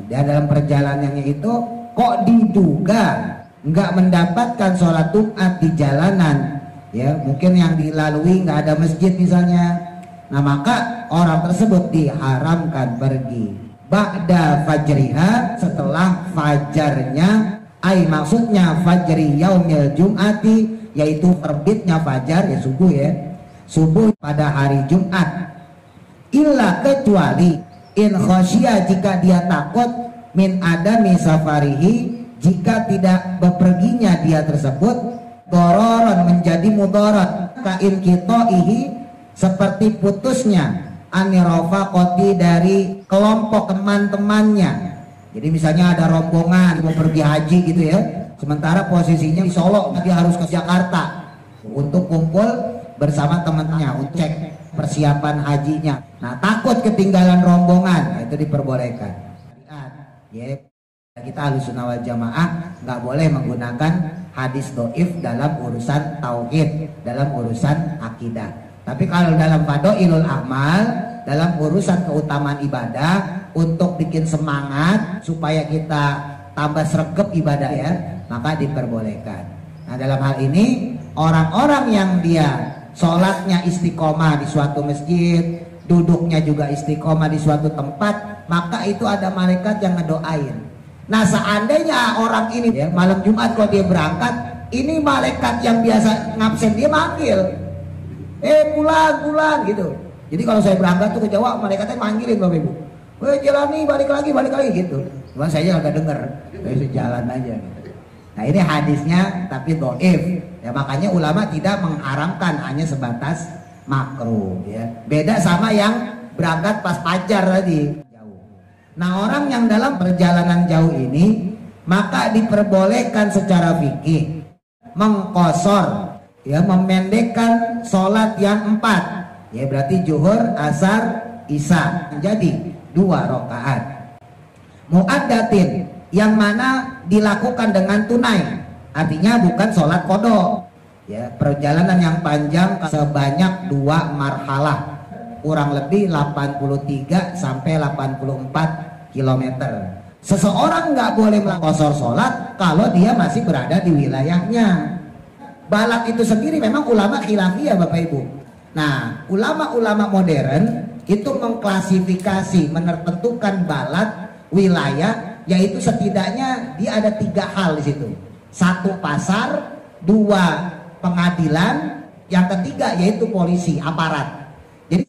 Dan dalam perjalanannya itu kok diduga nggak mendapatkan sholat Jumat di jalanan, ya mungkin yang dilalui nggak ada masjid misalnya. Nah maka orang tersebut diharamkan pergi ba'da fajriha, setelah fajarnya, maksudnya fajri yaumil jum'ati, yaitu terbitnya fajar, ya subuh pada hari Jumat. Illa, kecuali in khosya, jika dia takut, min adami safarihi, jika tidak beperginya dia tersebut, dororon, menjadi mudarat, kain kitoihi, seperti putusnya anirofakoti, dari kelompok teman-temannya. Jadi misalnya ada rombongan mau pergi haji gitu ya, sementara posisinya di Solo, dia harus ke Jakarta untuk kumpul bersama temannya untuk cek persiapan hajinya. Nah takut ketinggalan rombongan, nah, itu diperbolehkan. Ya, kita Ahlussunnah wal Jamaah nggak boleh menggunakan hadis doif dalam urusan tauhid, dalam urusan akidah. Tapi kalau dalam fadhailul amal, dalam urusan keutamaan ibadah, untuk bikin semangat supaya kita tambah sregep ibadah ya, maka diperbolehkan. Nah dalam hal ini orang-orang yang dia sholatnya istiqomah di suatu masjid, duduknya juga istiqomah di suatu tempat, maka itu ada malaikat yang ngedoain. Nah seandainya orang ini ya, malam Jumat kalau dia berangkat, ini malaikat yang biasa ngabsen dia manggil, pulang gitu. Jadi kalau saya berangkat tuh ke Jawa, malaikatnya manggilin Bapak Ibu, Jalani balik lagi gitu. Cuman saya agak denger, saya jalan aja gitu. Nah ini hadisnya tapi dhaif ya, makanya ulama tidak mengharamkan, hanya sebatas makruh ya. Beda sama yang berangkat pas fajar tadi jauh. Nah orang yang dalam perjalanan jauh ini, maka diperbolehkan secara fikih mengqosor ya, memendekkan sholat yang 4 ya, berarti zuhur, asar, isya menjadi 2 rakaat. Muaddatin, yang mana dilakukan dengan tunai, artinya bukan sholat qadha ya. Perjalanan yang panjang sebanyak 2 marhalah, kurang lebih 83 sampai 84 km. Seseorang nggak boleh mengqosor sholat kalau dia masih berada di wilayahnya. Balat itu sendiri memang ulama khilafiyah Bapak Ibu. Nah ulama-ulama modern itu mengklasifikasi, menentukan balat wilayah, yaitu setidaknya dia ada 3 hal di situ. 1 pasar, 2 pengadilan, yang ketiga yaitu polisi, aparat. Jadi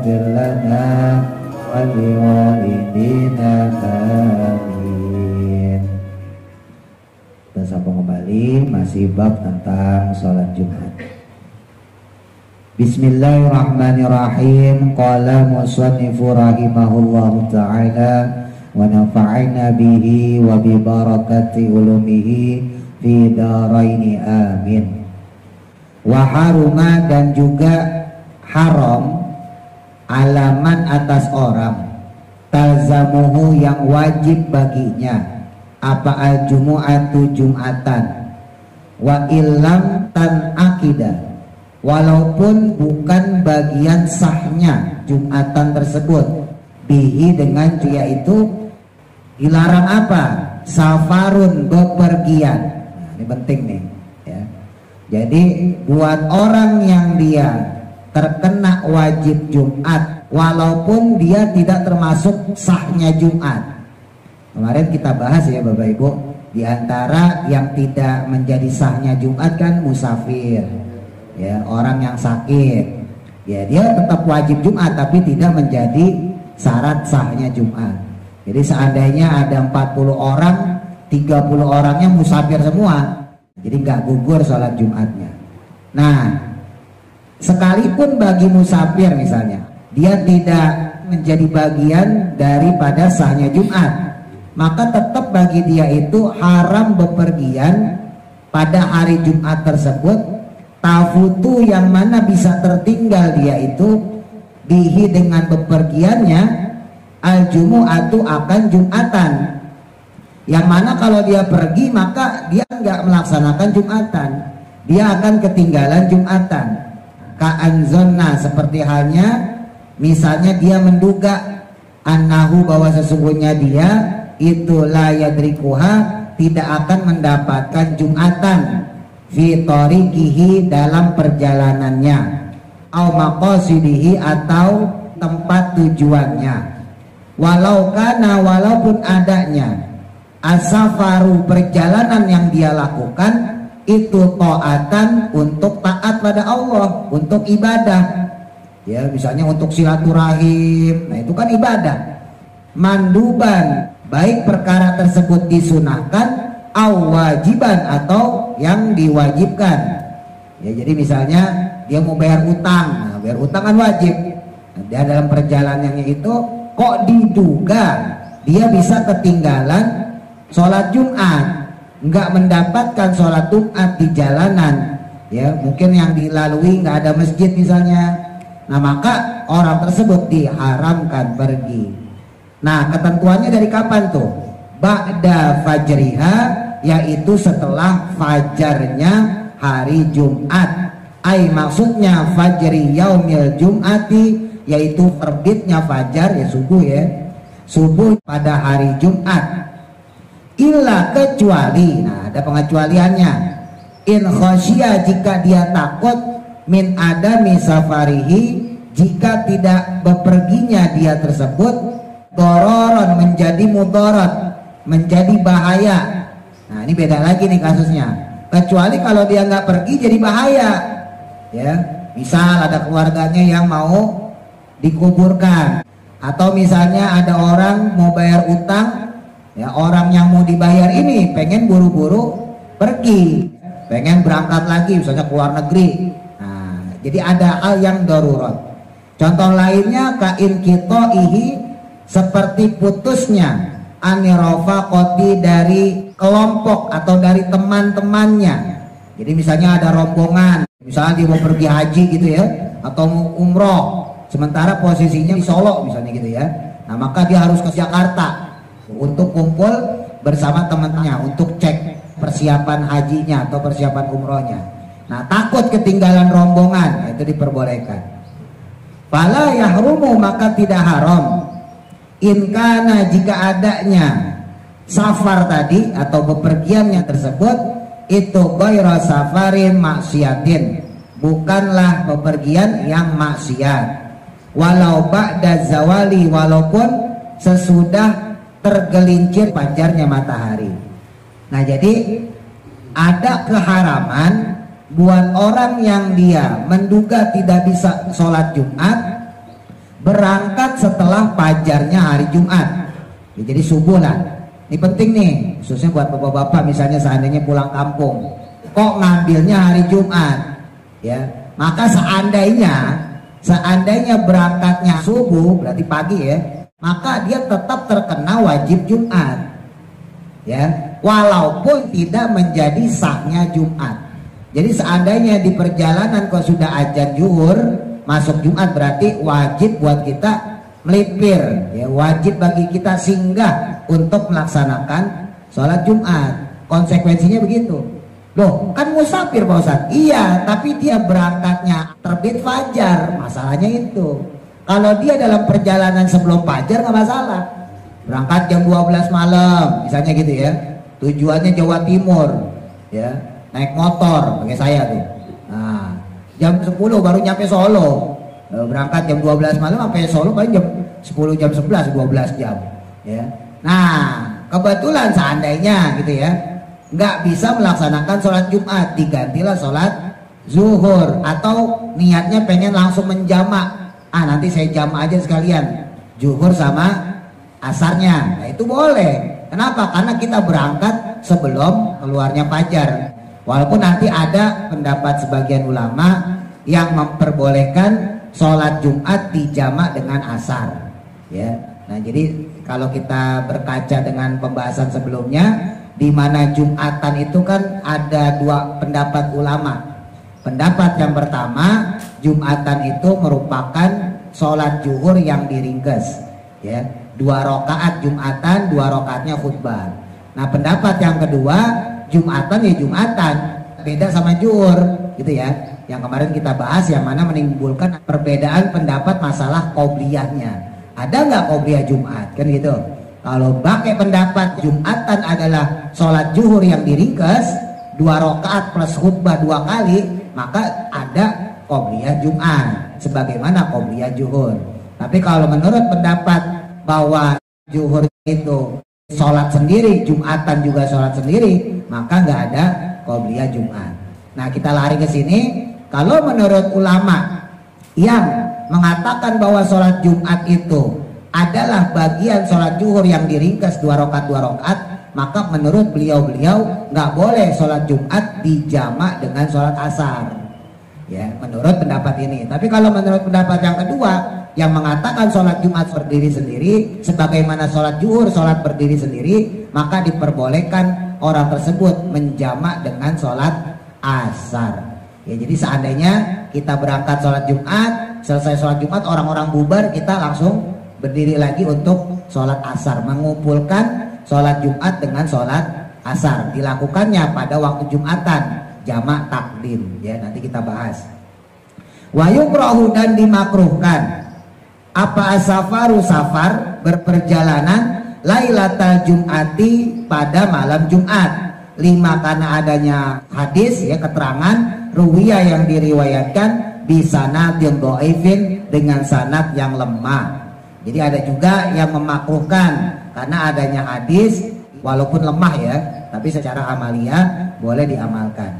lana waliwalidina amin. Kita sapa kembali, masih bab tentang sholat Jumat. Bismillahirrahmanirrahim. Qala musannifu rahimahullahu ta'ala wa nafa'ina bihi wa bi barakati ulumihi fi daraini amin. Wa haruma, dan juga haram, alaman atas orang, talzamuhu, yang wajib baginya, apa al-jumu'atu, jumatan, wa illam tan akidah, walaupun bukan bagian sahnya jumatan tersebut, bihi, dengan dia itu dilarang apa? Safarun, bepergian. Nah, ini penting nih ya. Jadi buat orang yang dia terkena wajib Jumat walaupun dia tidak termasuk sahnya Jumat. Kemarin kita bahas ya Bapak Ibu, di antara yang tidak menjadi sahnya Jumat kan musafir ya, orang yang sakit ya, dia tetap wajib Jumat tapi tidak menjadi syarat sahnya Jumat. Jadi seandainya ada 40 orang, 30 orangnya musafir semua, jadi nggak gugur sholat Jumatnya. Nah sekalipun bagi musafir misalnya, dia tidak menjadi bagian daripada sahnya Jumat, maka tetap bagi dia itu haram bepergian pada hari Jumat tersebut. Tafutu yang mana bisa tertinggal dia itu bihi dengan bepergiannya al-jumu'atu akan Jumatan, yang mana kalau dia pergi maka dia nggak melaksanakan Jumatan, dia akan ketinggalan Jumatan. Ka'anzonna, seperti halnya misalnya dia menduga annahu, bahwa sesungguhnya dia itu la yadrikuha, tidak akan mendapatkan Jumatan fi tariqihi, dalam perjalanannya, au maqasidihi, atau tempat tujuannya. Walau kana, walaupun adanya asafaru, perjalanan yang dia lakukan itu taatan, untuk taat pada Allah, untuk ibadah. Ya, misalnya untuk silaturahim, nah itu kan ibadah. Manduban, baik perkara tersebut disunahkan, au wajiban, atau yang diwajibkan. Ya, jadi misalnya dia mau bayar utang, nah bayar utang kan wajib. Nah, dia dalam perjalanannya itu kok diduga dia bisa ketinggalan sholat Jumat, nggak mendapatkan sholat Jumat di jalanan. Ya, mungkin yang dilalui nggak ada masjid misalnya. Nah, maka orang tersebut diharamkan pergi. Nah, ketentuannya dari kapan tuh? Ba'da fajriha, yaitu setelah fajarnya hari Jumat. Ai, maksudnya fajri yaumil jum'ati, yaitu terbitnya fajar, ya subuh ya, subuh pada hari Jumat. Illa, kecuali, nah ada pengecualiannya. In khosya, jika dia takut, min adami safarihi, jika tidak beperginya dia tersebut, dororon, menjadi mudarat, menjadi bahaya. Nah, ini beda lagi nih kasusnya. Kecuali kalau dia nggak pergi jadi bahaya. Ya, misal ada keluarganya yang mau dikuburkan, atau misalnya ada orang mau bayar utang, ya orang yang mau dibayar ini pengen buru-buru pergi, pengen berangkat lagi misalnya ke luar negeri. Jadi ada hal yang darurat. Contoh lainnya kain qita'ihi, seperti putusnya anirofaqoti, dari kelompok atau dari teman-temannya. Jadi misalnya ada rombongan, misalnya dia mau pergi haji gitu ya, atau mau umroh, sementara posisinya di Solo misalnya gitu ya. Nah, maka dia harus ke Jakarta untuk kumpul bersama teman-temannya untuk cek persiapan hajinya atau persiapan umrohnya. Nah, takut ketinggalan rombongan, itu diperbolehkan. Fala yahrumu, maka tidak haram. In kana, jika adanya safar tadi atau bepergiannya tersebut itu ghaira safarin maksiatin, bukanlah bepergian yang maksiat. Walau ba'da zawali, walaupun sesudah tergelincir fajarnya matahari. Nah, jadi ada keharaman buat orang yang dia menduga tidak bisa sholat Jumat, berangkat setelah fajarnya hari Jumat. Ya, jadi subuh lah. Ini penting nih, khususnya buat bapak-bapak misalnya seandainya pulang kampung, kok ngambilnya hari Jumat, ya maka seandainya berangkatnya subuh, berarti pagi ya, maka dia tetap terkena wajib Jumat, ya walaupun tidak menjadi sahnya Jumat. Jadi seandainya di perjalanan kok sudah azan zuhur masuk Jumat, berarti wajib buat kita melipir, ya wajib bagi kita singgah untuk melaksanakan sholat Jumat. Konsekuensinya begitu. Loh, kan musafir Pak Ustadz. Iya, tapi dia berangkatnya terbit fajar, masalahnya itu. Kalau dia dalam perjalanan sebelum fajar nggak masalah. Berangkat jam 12 malam, misalnya gitu ya. Tujuannya Jawa Timur, ya. Naik motor pakai saya tuh. Nah, jam 10 baru nyampe Solo. Berangkat jam 12 malam sampai Solo paling jam 10, jam 11, 12 jam, ya. Nah, kebetulan seandainya gitu ya, nggak bisa melaksanakan sholat Jumat, digantilah sholat zuhur, atau niatnya pengen langsung menjamak. Nanti saya jamak aja sekalian zuhur sama asarnya. Nah, itu boleh. Kenapa? Karena kita berangkat sebelum keluarnya fajar. Walaupun nanti ada pendapat sebagian ulama yang memperbolehkan sholat Jumat dijamak dengan asar, ya. Nah, jadi Kalau kita berkaca dengan pembahasan sebelumnya, di mana Jumatan itu kan ada dua pendapat ulama. Pendapat yang pertama, Jumatan itu merupakan sholat zuhur yang diringkes, ya, 2 rakaat Jumatan, 2 rakaatnya khutbah. Nah, pendapat yang kedua, Jumatan ya Jumatan, beda sama zuhur, gitu ya. Yang kemarin kita bahas, yang mana menimbulkan perbedaan pendapat masalah qobliyahnya. Ada nggak qobliyah Jumat, kan gitu. Kalau pakai pendapat Jumatan adalah sholat zuhur yang diringkes, 2 rakaat plus khutbah 2 kali, maka ada qobliyah Jumat sebagaimana qobliyah zuhur. Tapi kalau menurut pendapat bahwa zuhur itu sholat sendiri, Jumatan juga sholat sendiri, maka nggak ada qobliyah Jumat. Nah, kita lari ke sini. Kalau menurut ulama yang mengatakan bahwa sholat Jumat itu adalah bagian sholat zuhur yang diringkas 2 rakaat, maka menurut beliau-beliau nggak boleh sholat Jumat dijamak dengan sholat asar, ya, menurut pendapat ini. Tapi kalau menurut pendapat yang kedua, yang mengatakan sholat Jumat berdiri sendiri, sebagaimana sholat zuhur sholat berdiri sendiri, maka diperbolehkan orang tersebut menjamak dengan sholat asar. Ya, jadi seandainya kita berangkat sholat Jumat, selesai sholat Jumat orang-orang bubar, kita langsung berdiri lagi untuk sholat asar, mengumpulkan sholat Jumat dengan sholat asar. Dilakukannya pada waktu Jumatan, jamak takdim, ya, nanti kita bahas. Wa yukrahu, dan dimakruhkan apa asafaru, safar, berperjalanan, lailatal Jum'ati, pada malam Jumat. 5, karena adanya hadis, ya, keterangan ruwiyah yang diriwayatkan bisanadin dhaifin, dengan sanad yang lemah. Jadi ada juga yang memakruhkan karena adanya hadis walaupun lemah, ya, tapi secara amalia boleh diamalkan.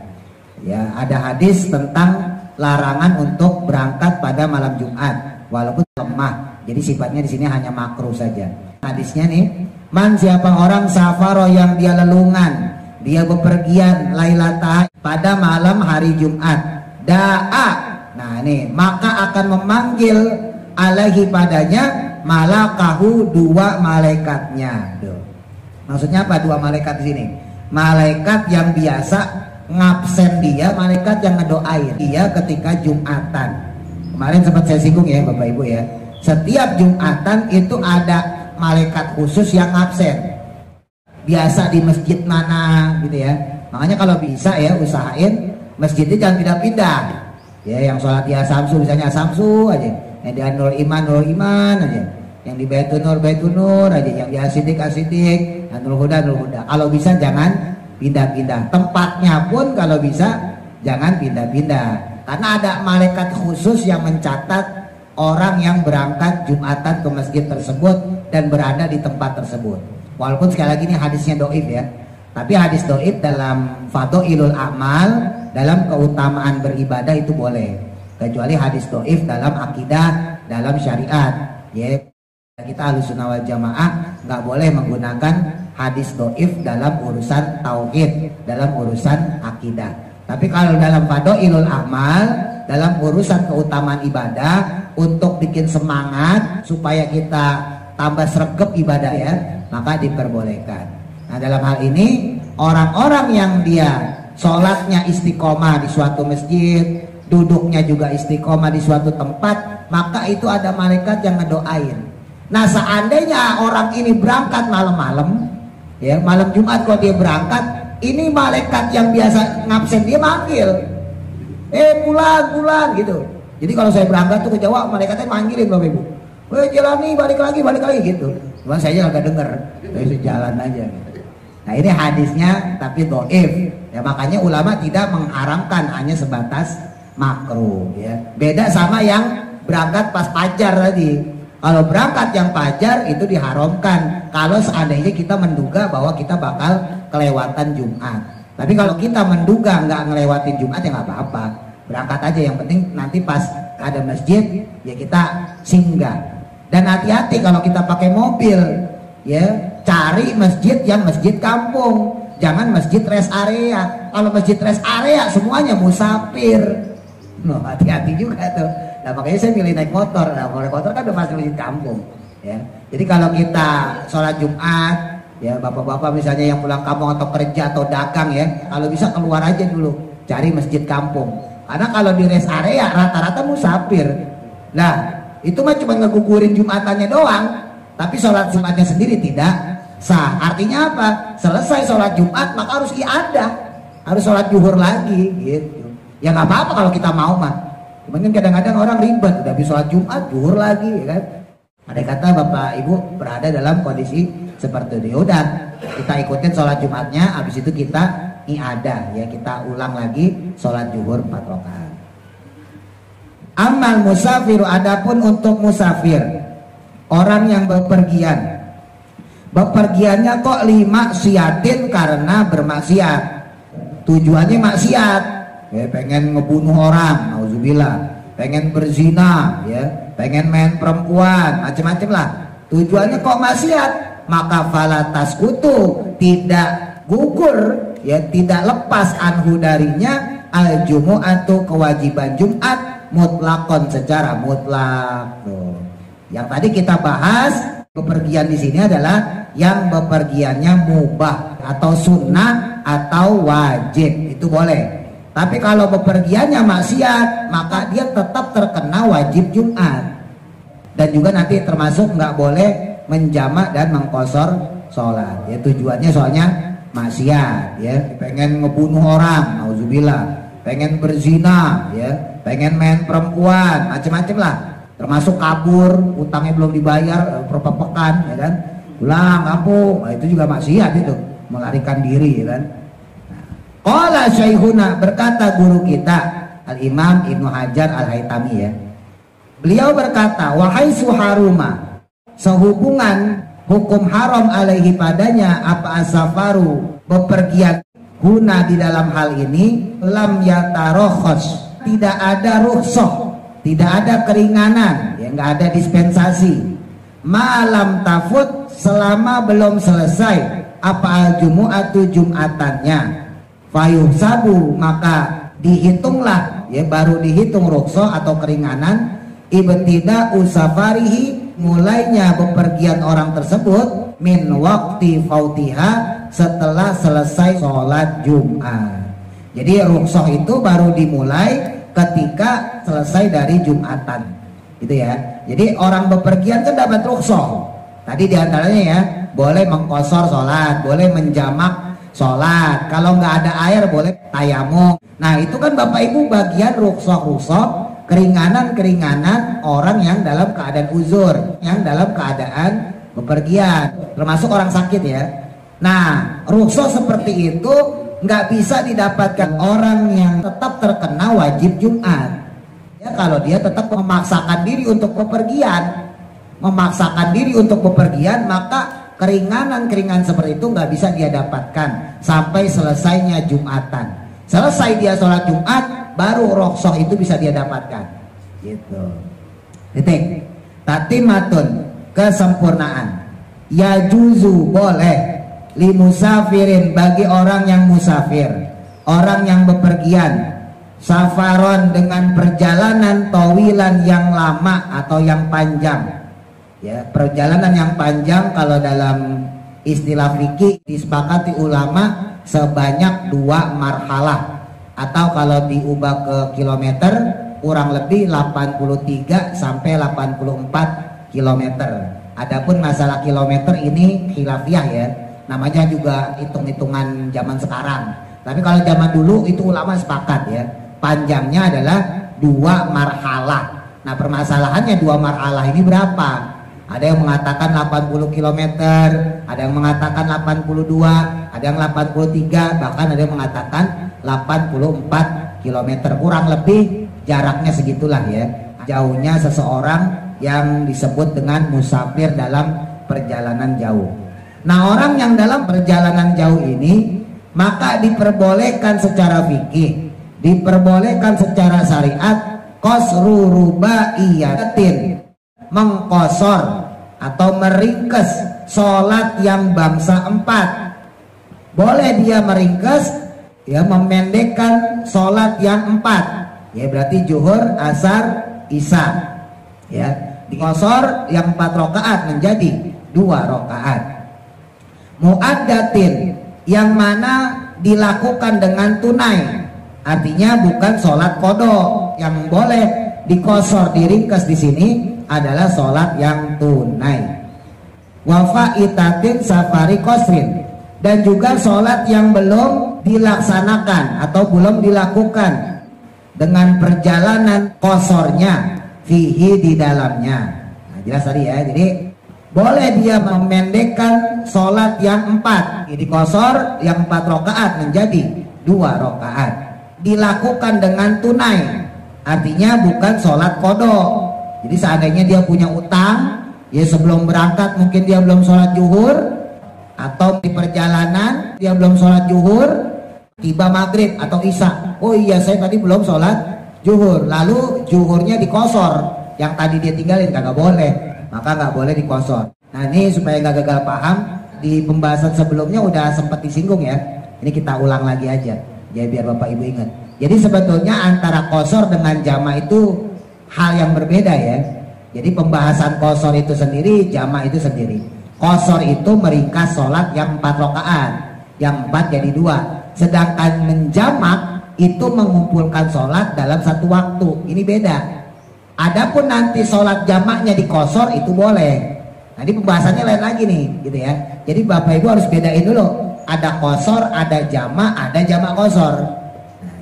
Ya, ada hadis tentang larangan untuk berangkat pada malam Jumat walaupun lemah. Jadi sifatnya di sini hanya makruh saja. Hadisnya nih, man, siapa orang safaro yang dia lelungan, dia bepergian lailata, pada malam hari Jumat, da'a, nah ini, maka akan memanggil alaihi, padanya, malakahu, 2 malaikatnya. Duh. Maksudnya apa 2 malaikat di sini? Malaikat yang biasa ngabsen dia, malaikat yang ngedoain dia ketika Jumatan. Kemarin sempat saya singgung, ya Bapak Ibu, ya. Setiap Jumatan itu ada malaikat khusus yang ngabsen. Biasa di masjid mana gitu, ya. Makanya kalau bisa, ya, usahain masjidnya jangan pindah-pindah. Ya, yang sholat ya Samsu misalnya Samsu aja, yang di Nur Iman aja, yang di Baitul Nur aja, yang di Asidik, yang Nurul Huda. Kalau bisa jangan pindah-pindah. Tempatnya pun kalau bisa jangan pindah-pindah. Karena ada malaikat khusus yang mencatat orang yang berangkat Jumatan ke masjid tersebut dan berada di tempat tersebut. Walaupun sekali lagi ini hadisnya doif, ya. Tapi hadis doif dalam fadhailul a'mal, dalam keutamaan beribadah itu boleh. Kecuali hadis doif dalam akidah, dalam syariat. Ya, kita Ahlussunnah wal Jamaah nggak boleh menggunakan hadis doif dalam urusan tauhid, dalam urusan akidah. Tapi kalau dalam fadhailul a'mal, dalam urusan keutamaan ibadah, untuk bikin semangat supaya kita tambah sregep ibadah, ya, maka diperbolehkan. Nah, dalam hal ini orang-orang yang dia sholatnya istiqomah di suatu masjid, duduknya juga istiqomah di suatu tempat, maka itu ada malaikat yang ngedoain. Nah, seandainya orang ini berangkat malam-malam, ya, malam Jumat kalau dia berangkat, ini malaikat yang biasa ngabsen dia manggil, pulang gitu. Jadi kalau saya berangkat tuh ke Jawa, malaikatnya manggilin Bapak Ibu, jalan nih, balik lagi gitu. Cuman saya agak denger, saya jalan aja gitu. Nah, ini hadisnya tapi dhaif. Ya, makanya ulama tidak mengharamkan, hanya sebatas makruh, ya. Beda sama yang berangkat pas fajar tadi. Kalau berangkat yang fajar itu diharamkan kalau seandainya kita menduga bahwa kita bakal kelewatan Jumat. Tapi kalau kita menduga nggak ngelewatin Jumat, ya nggak apa-apa. Berangkat aja, yang penting nanti pas ada masjid ya kita singgah. Dan hati-hati kalau kita pakai mobil, ya, cari masjid yang masjid kampung, jangan masjid rest area. Kalau masjid rest area semuanya musafir, hati-hati juga tuh. Nah, makanya saya pilih naik motor. Nah, kalau naik motor kan udah pasti masjid kampung. ya. Jadi kalau kita sholat Jumat, ya bapak-bapak misalnya yang pulang kampung atau kerja atau dagang ya, kalau bisa keluar aja dulu, cari masjid kampung. Karena kalau di rest area rata-rata musafir. Nah, itu mah cuma ngegugurin Jumatannya doang, tapi sholat Jumatnya sendiri tidak sah. Artinya apa? Selesai sholat Jumat maka harus iadah, harus sholat zuhur lagi gitu. Ya nggak apa-apa kalau kita mau mah. Cuman kan kadang-kadang orang ribet, udah habis sholat Jumat zuhur lagi ya kan. Ada kata bapak ibu berada dalam kondisi seperti itu. Udah kita ikutin sholat Jumatnya, habis itu kita iadah ya, kita ulang lagi sholat zuhur 4 rakaat. Amal musafiru, adapun untuk musafir, orang yang bepergian, bepergiannya kok lima siatin karena bermaksiat, tujuannya maksiat, ya, pengen ngebunuh orang, nauzubillah, pengen berzina, ya, pengen main perempuan, macam-macam lah, tujuannya kok maksiat, maka falatas kutu, tidak gugur, ya, tidak lepas anhu darinya al jumu'atu, kewajiban Jumat, mutlakon secara mutlak. Tuh. Yang tadi kita bahas, bepergian di sini adalah yang bepergiannya mubah atau sunnah atau wajib, itu boleh. Tapi kalau bepergiannya maksiat, maka dia tetap terkena wajib Jumat. Dan juga nanti termasuk nggak boleh menjamak dan mengqashar sholat. Ya, tujuannya soalnya maksiat, ya, pengen ngebunuh orang, nauzubillah, pengen berzina, ya, pengen main perempuan, macam-macam lah, termasuk kabur, utangnya belum dibayar berapa pekan, ya kan, pulang kampung, nah, itu juga maksiat itu, melarikan diri, ya kan. Qala Syekhuna, berkata guru kita Al-Imam Ibnu Hajar Al-Haytami, ya, beliau berkata, wahai suharuma, sehubungan hukum haram alaihi padanya apa asafaru, bepergian, huna di dalam hal ini lam yatarokhos, tidak ada rukhsah, tidak ada keringanan, ya, nggak ada dispensasi, malam tafut, selama belum selesai apa al jumu'atu, jumatannya, fayuhsabu, maka dihitunglah, ya, baru dihitung rukhsah atau keringanan, ibtida usafarihi, mulainya bepergian orang tersebut, min waqti fautiha, setelah selesai sholat Jumat. Jadi rukhsah itu baru dimulai ketika selesai dari Jumatan, gitu ya. Jadi orang bepergian kan dapat rukhsah. Tadi diantaranya ya, boleh mengqashar sholat, boleh menjamak sholat. Kalau nggak ada air boleh tayamum. Nah itu kan bapak ibu bagian rukhsah-rukhsah, keringanan-keringanan orang yang dalam keadaan uzur, yang dalam keadaan bepergian, termasuk orang sakit ya. Nah, rukhsah seperti itu nggak bisa didapatkan orang yang tetap terkena wajib Jumat. Ya, kalau dia tetap memaksakan diri untuk bepergian, maka keringanan-keringanan seperti itu nggak bisa dia dapatkan sampai selesainya Jumatan. Selesai dia sholat Jumat, baru rukhsah itu bisa dia dapatkan. Gitu. Titik. Tatimatun, kesempurnaan. Ya juzu, boleh, li musafirin, bagi orang yang musafir, orang yang bepergian, safaron, dengan perjalanan tawilan, yang lama atau yang panjang, ya, perjalanan yang panjang kalau dalam istilah fikih disepakati ulama sebanyak 2 marhalah, atau kalau diubah ke kilometer kurang lebih 83 sampai 84 kilometer. Adapun masalah kilometer ini khilafiyah ya, namanya juga hitung-hitungan zaman sekarang. Tapi kalau zaman dulu itu ulama sepakat ya, panjangnya adalah 2 marhalah. Nah permasalahannya 2 marhalah ini berapa? Ada yang mengatakan 80 km, ada yang mengatakan 82, ada yang 83, bahkan ada yang mengatakan 84 km. Kurang lebih jaraknya segitulah ya, jauhnya seseorang yang disebut dengan musafir dalam perjalanan jauh. Nah orang yang dalam perjalanan jauh ini maka diperbolehkan secara fikih, diperbolehkan secara syariat, qasru rubaiyatin, mengqashar atau meringkas sholat yang bangsa 4. Boleh dia meringkas, ya, memendekkan sholat yang 4, ya, berarti zuhur, asar, isya, ya. Dikosor yang 4 rakaat menjadi 2 rakaat. Muaddatin yang mana dilakukan dengan tunai, artinya bukan sholat qadha. Yang boleh dikosor diringkas di sini adalah sholat yang tunai. Wa faitatin safari qasrin, dan juga sholat yang belum dilaksanakan atau belum dilakukan dengan perjalanan kosornya fihi di dalamnya. Nah, jelas tadi ya. Jadi boleh dia memendekkan sholat yang 4, dikosor yang 4 rakaat menjadi 2 rakaat. Dilakukan dengan tunai, artinya bukan sholat qadha. Jadi seandainya dia punya utang, ya sebelum berangkat mungkin dia belum sholat zuhur, atau di perjalanan dia belum sholat zuhur, tiba maghrib atau isya, oh iya saya tadi belum sholat zuhur, lalu zuhurnya dikosor, yang tadi dia tinggalin, kagak boleh, maka nggak boleh dikosor. Nah ini supaya nggak gagal paham, di pembahasan sebelumnya udah sempat disinggung ya, ini kita ulang lagi aja ya biar bapak ibu ingat. Jadi sebetulnya antara kosor dengan jama itu hal yang berbeda ya. Jadi pembahasan kosor itu sendiri, jama itu sendiri. Kosor itu meringkas sholat yang 4 rakaat, yang 4 jadi 2. Sedangkan menjamak itu mengumpulkan sholat dalam satu waktu. Ini beda. Adapun nanti sholat jamaknya dikosor itu boleh. Nanti pembahasannya lain lagi nih, gitu ya. Jadi bapak ibu harus bedain dulu. Ada kosor, ada jamak, ada jamak kosor.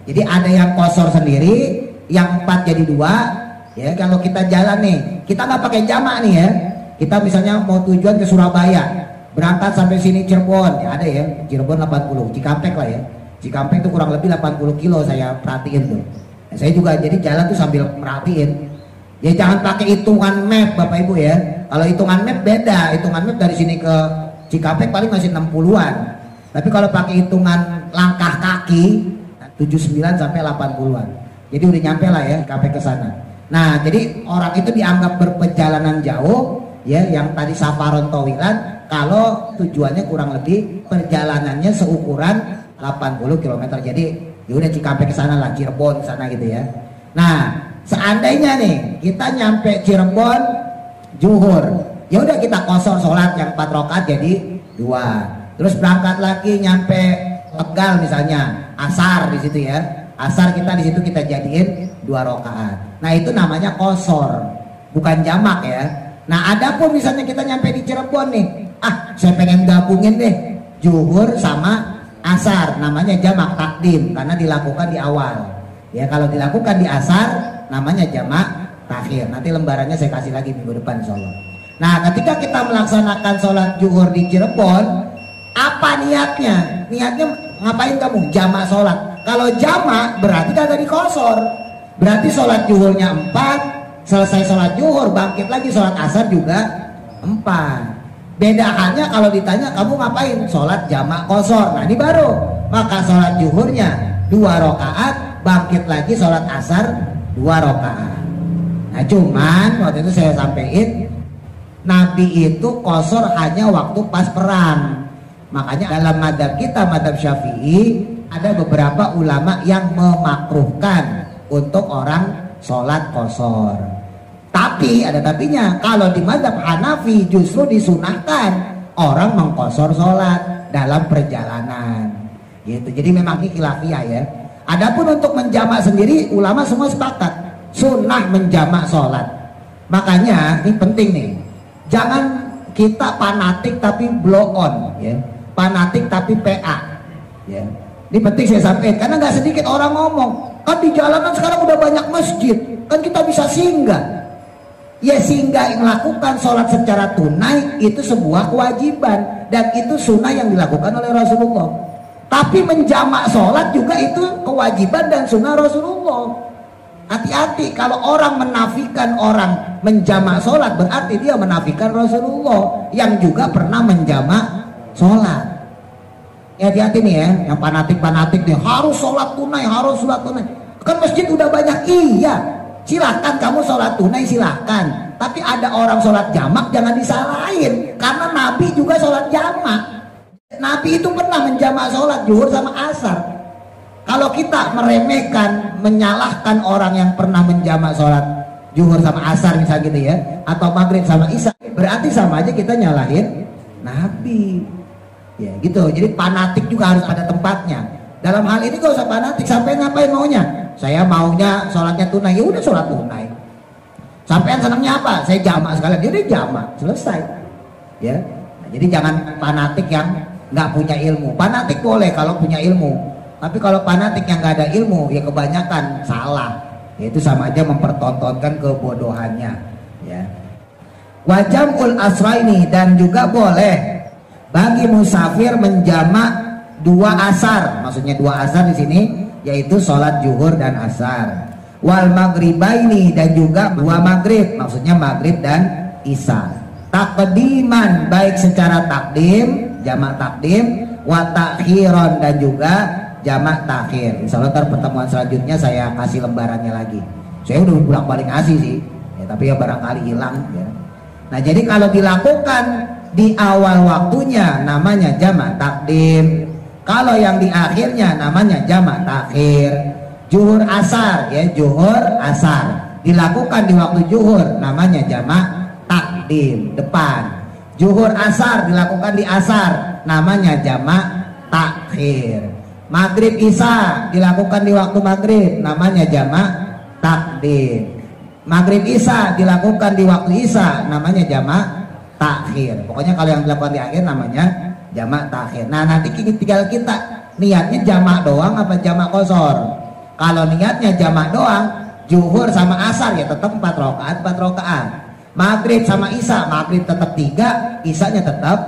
Jadi ada yang kosor sendiri, yang 4 jadi 2. Ya, kalau kita jalan nih, kita nggak pakai jamak nih ya. Kita misalnya mau tujuan ke Surabaya, berangkat sampai sini Cirebon, ya ada ya, Cirebon 80, Cikampek lah ya. Cikampek itu kurang lebih 80 kilo saya perhatiin tuh. Nah, saya juga jadi jalan tuh sambil merhatiin. Ya jangan pakai hitungan map Bapak Ibu ya. Kalau hitungan map beda, hitungan map dari sini ke Cikampek paling masih 60-an. Tapi kalau pakai hitungan langkah kaki 79 sampai 80-an. Jadi udah nyampe lah ya Cikampek ke sana. Nah, jadi orang itu dianggap berperjalanan jauh ya, yang tadi safaron tawilan kalau tujuannya kurang lebih perjalanannya seukuran 80 km. Jadi ya udah Cikampek ke sana lah, Cirebon sana gitu ya. Nah, seandainya nih kita nyampe Cirebon zuhur, ya udah kita kosor sholat yang 4 rakaat jadi 2. Terus berangkat lagi nyampe Tegal misalnya, asar di situ ya. Asar kita di situ kita jadiin 2 rakaat. Nah, itu namanya kosor, bukan jamak ya. Nah, adapun misalnya kita nyampe di Cirebon nih, saya pengen gabungin deh zuhur sama asar, namanya jamak takdim karena dilakukan di awal. Ya, kalau dilakukan di asar namanya jamak takhir. Nanti lembarannya saya kasih lagi minggu depan insyaallah. Nah, ketika kita melaksanakan sholat zuhur di Cirebon, apa niatnya? Niatnya ngapain kamu? Jamak sholat. Kalau jamak berarti kagak dikosor. Berarti sholat zuhurnya 4, selesai sholat zuhur bangkit lagi sholat asar juga 4. Bedaannya kalau ditanya kamu ngapain? Sholat jamak kosor. Nah ini baru. Maka sholat zuhurnya 2 rakaat, bangkit lagi sholat asar 2 rakaat. Nah cuman waktu itu saya sampaikan, Nabi itu kosor hanya waktu pas perang. Makanya dalam madhab kita, madhab Syafi'i, ada beberapa ulama yang memakruhkan untuk orang sholat kosor. Tapi ada tapinya, kalau di madhab Hanafi justru disunahkan orang mengkosor sholat dalam perjalanan gitu. Jadi memang khilafiyah ya. Adapun untuk menjamak sendiri ulama semua sepakat sunnah menjamak sholat. Makanya ini penting nih, jangan kita fanatik tapi blow on ya, fanatik tapi PA ya. Ini penting saya sampaikan karena nggak sedikit orang ngomong, kan di jalanan sekarang udah banyak masjid, kan kita bisa singgah. Ya singgah melakukan sholat secara tunai itu sebuah kewajiban dan itu sunnah yang dilakukan oleh Rasulullah. Tapi menjamak sholat juga itu kewajiban dan sunnah Rasulullah. Hati-hati kalau orang menafikan orang menjamak sholat, berarti dia menafikan Rasulullah yang juga pernah menjamak sholat. Ya hati-hati nih ya, yang fanatik-fanatik nih harus sholat tunai, harus sholat tunai. Kan masjid udah banyak, iya. Silahkan kamu sholat tunai, silahkan. Tapi ada orang sholat jamak jangan disalahin, karena Nabi juga sholat jamak. Nabi itu pernah menjamak sholat zuhur sama asar. Kalau kita meremehkan, menyalahkan orang yang pernah menjamak sholat zuhur sama asar misalnya gitu ya, atau maghrib sama isya, berarti sama aja kita nyalahin Nabi. Ya gitu. Jadi fanatik juga harus pada tempatnya. Dalam hal ini gak usah fanatik. Sampai ngapain maunya? Saya maunya sholatnya tunai. Ya udah sholat tunai. Sampean senangnya apa? Saya jamak sekalian. Ya udah jamak, selesai. Ya. Nah, jadi jangan fanatik yang nggak punya ilmu. Fanatik boleh kalau punya ilmu. Tapi kalau fanatik yang nggak ada ilmu, ya kebanyakan salah. Ya, itu sama aja mempertontonkan kebodohannya. Ya. Wajamul asraini, dan juga boleh bagi musafir menjamak dua asar. Maksudnya dua asar di sini yaitu sholat zuhur dan asar. Wal maghribaini, dan juga dua maghrib, maksudnya maghrib dan isya. Takdiman, baik secara takdim, jamak takdim, wa takhiron, dan juga jamak takhir. Insya Allah ntar pertemuan selanjutnya saya kasih lembarannya lagi. Saya udah bolak-balik ngasih sih, ya, tapi ya barangkali hilang. Ya. Nah jadi kalau dilakukan di awal waktunya namanya jamak takdim. Kalau yang di akhirnya namanya jamak takhir. Zuhur asar, ya zuhur asar dilakukan di waktu zuhur namanya jamak takdim depan. Zuhur asar dilakukan di asar namanya jamak takhir. Maghrib isya dilakukan di waktu maghrib namanya jamak takdim. Maghrib isya dilakukan di waktu isya namanya jamak takhir. Pokoknya kalau yang dilakukan di akhir namanya jamak takhir. Nah nanti tinggal kita niatnya jamak doang apa jamak qashar. Kalau niatnya jamak doang, zuhur sama asar ya tetap 4 rakaat. Maghrib sama isya, maghrib tetap 3, isyanya tetap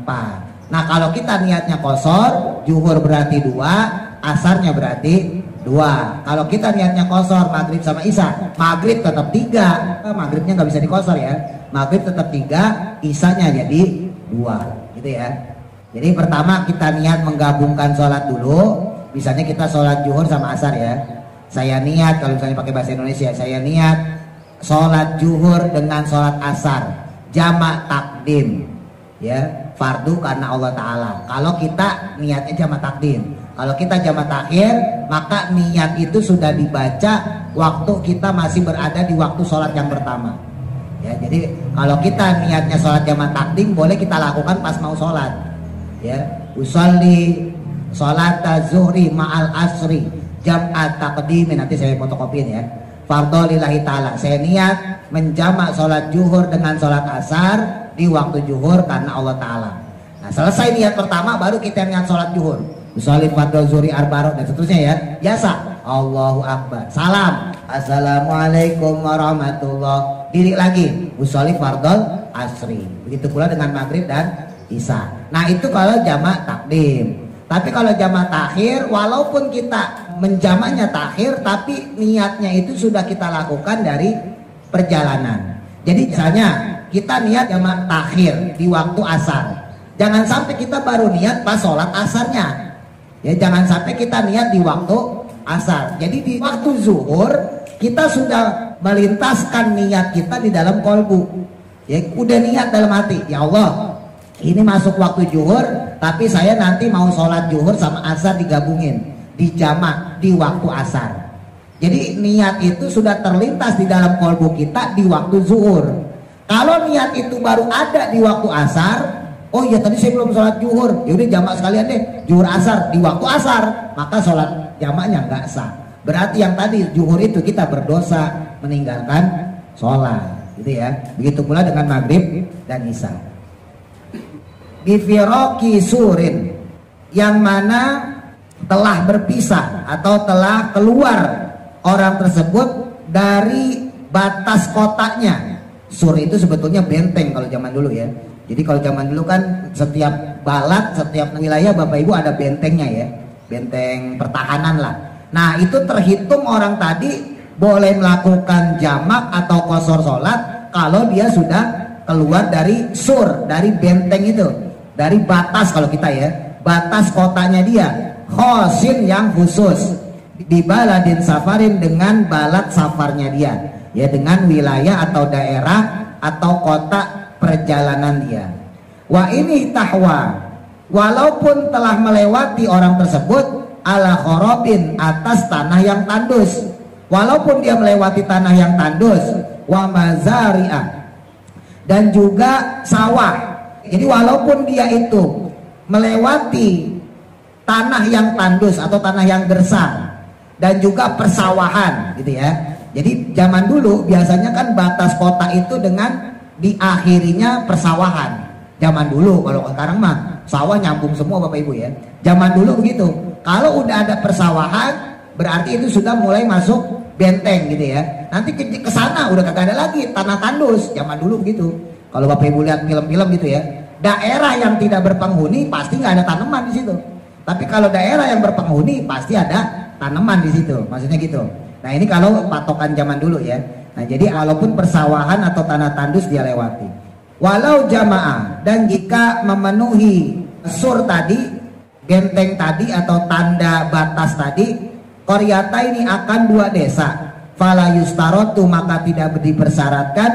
4. Nah kalau kita niatnya qashar, zuhur berarti 2, asarnya berarti 2. Kalau kita niatnya qashar maghrib sama isya, maghrib tetap 3. Maghribnya nggak bisa diqashar ya. Maghrib tetap 3, isyanya jadi 2. Gitu ya. Jadi pertama kita niat menggabungkan sholat dulu. Misalnya kita sholat zuhur sama asar ya. Saya niat, kalau misalnya pakai bahasa Indonesia, saya niat sholat zuhur dengan sholat asar, jamak takdim, ya fardu karena Allah Ta'ala. Kalau kita niatnya jamak takdim, kalau kita jamak takhir, maka niat itu sudah dibaca waktu kita masih berada di waktu sholat yang pertama. Ya, jadi kalau kita niatnya sholat jamak takdim, boleh kita lakukan pas mau sholat. Ya, usolli sholat zuhri ma'al asri jam'at taqdim, nanti saya fotokopiin ya. Fardhu lillahi ta'ala, saya niat menjamak sholat zuhur dengan sholat asar di waktu zuhur karena Allah Ta'ala. Nah selesai niat pertama baru kita niat sholat zuhur. Usolli fardhu zuhri arba'ah dan seterusnya ya. Biasa Allahu Akbar, salam, assalamualaikum warahmatullah, diri lagi, usolli fardhu asri. Begitu pula dengan maghrib dan isya. Nah itu kalau jamak takdim. Tapi kalau jamak takhir, walaupun kita menjamaknya takhir, tapi niatnya itu sudah kita lakukan dari perjalanan. Jadi misalnya kita niat jamak takhir di waktu asar, jangan sampai kita baru niat pas sholat asarnya. Ya jangan sampai kita niat di waktu asar. Jadi di waktu zuhur kita sudah melintaskan niat kita di dalam kolbu. Ya udah niat dalam hati, ya Allah, ini masuk waktu zuhur, tapi saya nanti mau sholat zuhur sama asar digabungin, dijamak di waktu asar. Jadi niat itu sudah terlintas di dalam kolbu kita di waktu zuhur. Kalau niat itu baru ada di waktu asar, oh iya tadi saya belum sholat zuhur, yaudah jamak sekalian deh, zuhur asar di waktu asar, maka sholat jamaknya nggak sah. Berarti yang tadi zuhur itu kita berdosa meninggalkan sholat, gitu ya. Begitu pula dengan maghrib dan isya. Bifiroki surin, yang mana telah berpisah atau telah keluar orang tersebut dari batas kotanya. Sur itu sebetulnya benteng kalau zaman dulu ya. Jadi kalau zaman dulu kan setiap balad, setiap wilayah Bapak Ibu ada bentengnya ya, benteng pertahanan lah. Nah itu terhitung orang tadi boleh melakukan jamak atau qashar sholat kalau dia sudah keluar dari sur, dari benteng itu, dari batas kalau kita ya, batas kotanya dia, khosin yang khusus, di baladin safarin dengan balad safarnya dia, ya dengan wilayah atau daerah atau kota perjalanan dia. Wa ini tahwa, walaupun telah melewati orang tersebut ala khorobin, atas tanah yang tandus, walaupun dia melewati tanah yang tandus, wa mazari'ah, dan juga sawah. Jadi walaupun dia itu melewati tanah yang tandus atau tanah yang gersang dan juga persawahan gitu ya. Jadi zaman dulu biasanya kan batas kota itu dengan diakhirinya persawahan. Zaman dulu, kalau sekarang mah sawah nyambung semua Bapak Ibu ya. Zaman dulu begitu. Kalau udah ada persawahan berarti itu sudah mulai masuk benteng gitu ya. Nanti ke sana udah kagak ada lagi tanah tandus. Zaman dulu begitu. Kalau Bapak Ibu lihat film-film gitu ya, daerah yang tidak berpenghuni pasti nggak ada tanaman di situ. Tapi kalau daerah yang berpenghuni pasti ada tanaman di situ. Maksudnya gitu. Nah ini kalau patokan zaman dulu ya. Nah jadi walaupun persawahan atau tanah tandus dia lewati. Walau jamaah, dan jika memenuhi sur tadi, benteng tadi atau tanda batas tadi, qaryata ini akan 2 desa. Fala yustarotu, maka tidak dipersyaratkan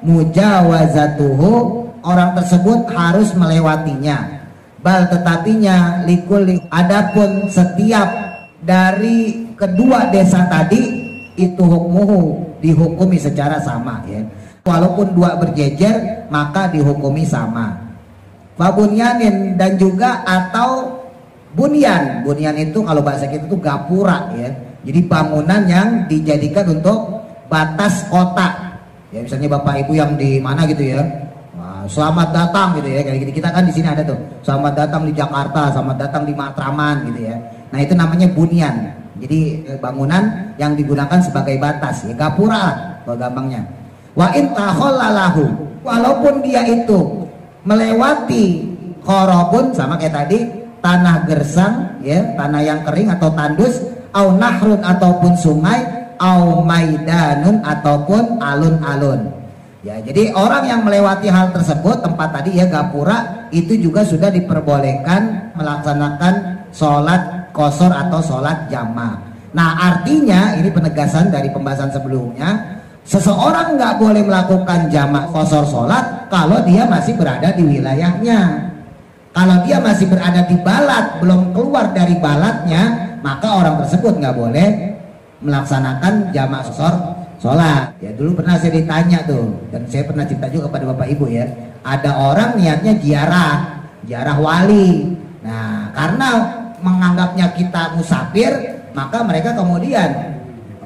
mujawazatuhu, orang tersebut harus melewatinya. Bal tetapinya likuli, adapun setiap dari kedua desa tadi itu hukmuhu, dihukumi secara sama ya. Walaupun 2 berjejer maka dihukumi sama. Fabunyanin, dan juga atau bunyan. Bunyan itu kalau bahasa kita itu gapura ya. Jadi bangunan yang dijadikan untuk batas kota. Ya misalnya Bapak Ibu yang di mana gitu ya. Nah, selamat datang gitu ya. Kayak gitu. Kita kan di sini ada tuh. Selamat datang di Jakarta, selamat datang di Matraman gitu ya. Nah, itu namanya bunyan. Jadi bangunan yang digunakan sebagai batas ya, gapura kalau gampangnya. Wa in takhallalahu, walaupun dia itu melewati korobun, sama kayak tadi, tanah gersang ya, tanah yang kering atau tandus, au nahrun ataupun sungai, au maidanun ataupun alun-alun. Ya, jadi orang yang melewati hal tersebut, tempat tadi ya gapura, itu juga sudah diperbolehkan melaksanakan sholat qashar atau sholat jamaah. Nah artinya ini penegasan dari pembahasan sebelumnya, seseorang nggak boleh melakukan jamaah qashar sholat kalau dia masih berada di wilayahnya. Kalau dia masih berada di Balat, belum keluar dari Balatnya, maka orang tersebut nggak boleh melaksanakan jamaah qashar sholat. Ya dulu pernah saya ditanya tuh, dan saya pernah cerita juga kepada Bapak Ibu ya, ada orang niatnya ziarah wali. Nah karena menganggapnya kita musafir, maka mereka kemudian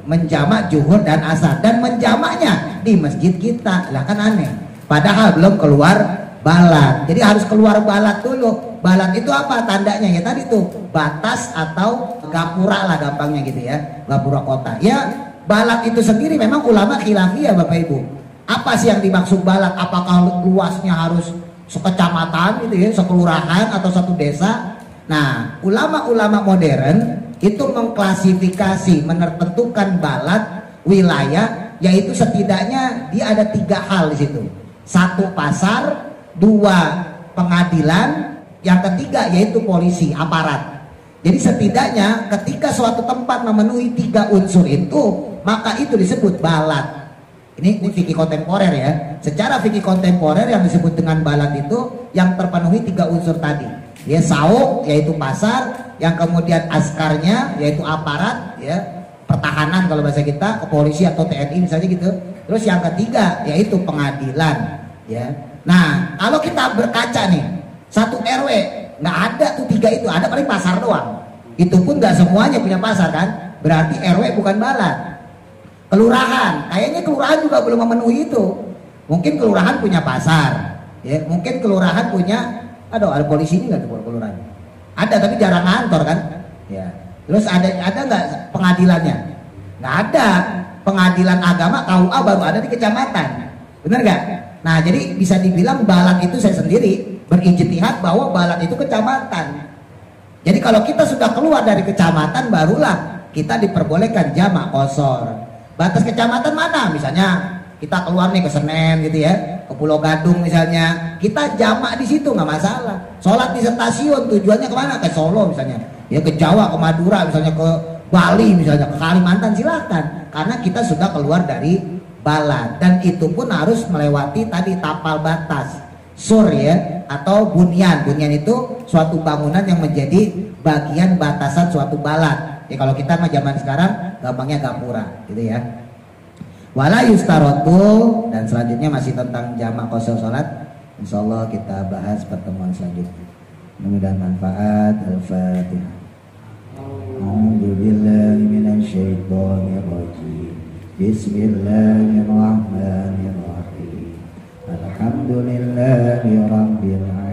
menjamak zuhur dan asar, dan menjamaknya di masjid kita. Lah kan aneh, padahal belum keluar Balat. Jadi harus keluar Balat dulu. Balat itu apa tandanya ya, tadi tuh batas atau gapura lah gampangnya gitu ya, gapura kota ya. Balat itu sendiri memang ulama khilafiyah Bapak Ibu. Apa sih yang dimaksud Balat? Apakah luasnya harus sekecamatan gitu ya, sekelurahan atau satu desa? Nah, ulama-ulama modern itu mengklasifikasi, menentukan Balat wilayah, yaitu setidaknya dia ada 3 hal di situ. 1 pasar, 2 pengadilan, yang ketiga yaitu polisi, aparat. Jadi setidaknya ketika suatu tempat memenuhi 3 unsur itu, maka itu disebut Balat. Ini fikih kontemporer ya. Secara fikih kontemporer yang disebut dengan Balat itu yang terpenuhi 3 unsur tadi. Ya sauk yaitu pasar, yang kemudian askarnya yaitu aparat ya, pertahanan kalau bahasa kita, kepolisi atau TNI misalnya gitu. Terus yang ketiga yaitu pengadilan ya. Nah kalau kita berkaca nih, 1 RW nggak ada tuh 3 itu, ada paling pasar doang. Itu pun nggak semuanya punya pasar kan, berarti RW bukan Balat. Kelurahan, kayaknya kelurahan juga belum memenuhi itu. Mungkin kelurahan punya pasar ya, mungkin kelurahan punya, ada polisi ini nggak tuh kelurahan? Ada tapi jarang ngantor kan? Ya. Terus ada nggak pengadilannya? Nggak ada. Pengadilan agama KUA baru ada di kecamatan, benar nggak? Nah jadi bisa dibilang Balat itu, saya sendiri berijtihad bahwa Balat itu kecamatan. Jadi kalau kita sudah keluar dari kecamatan, barulah kita diperbolehkan jamak qashar. Batas kecamatan mana? Misalnya kita keluar nih ke Senen gitu ya, ke Pulau Gadung misalnya, kita jamak di situ nggak masalah. Sholat di stasiun, tujuannya kemana? Ke Solo misalnya, ya ke Jawa, ke Madura misalnya, ke Bali misalnya, ke Kalimantan, silahkan. Karena kita sudah keluar dari Balat, dan itu pun harus melewati tadi tapal batas, sur ya, atau bunyan. Bunyan itu suatu bangunan yang menjadi bagian batasan suatu Balat. Ya kalau kita mah zaman sekarang gampangnya gapura gitu ya. Wala yustarotu, dan selanjutnya masih tentang jamak qasar salat. Insyaallah kita bahas pertemuan selanjutnya. Mudah-mudahan manfaat. Al-Fatihah. A'udzu billahi minasy syaithanir rajim. Bismillahirrahmanirrahim. Alhamdulillahi rabbil alamin.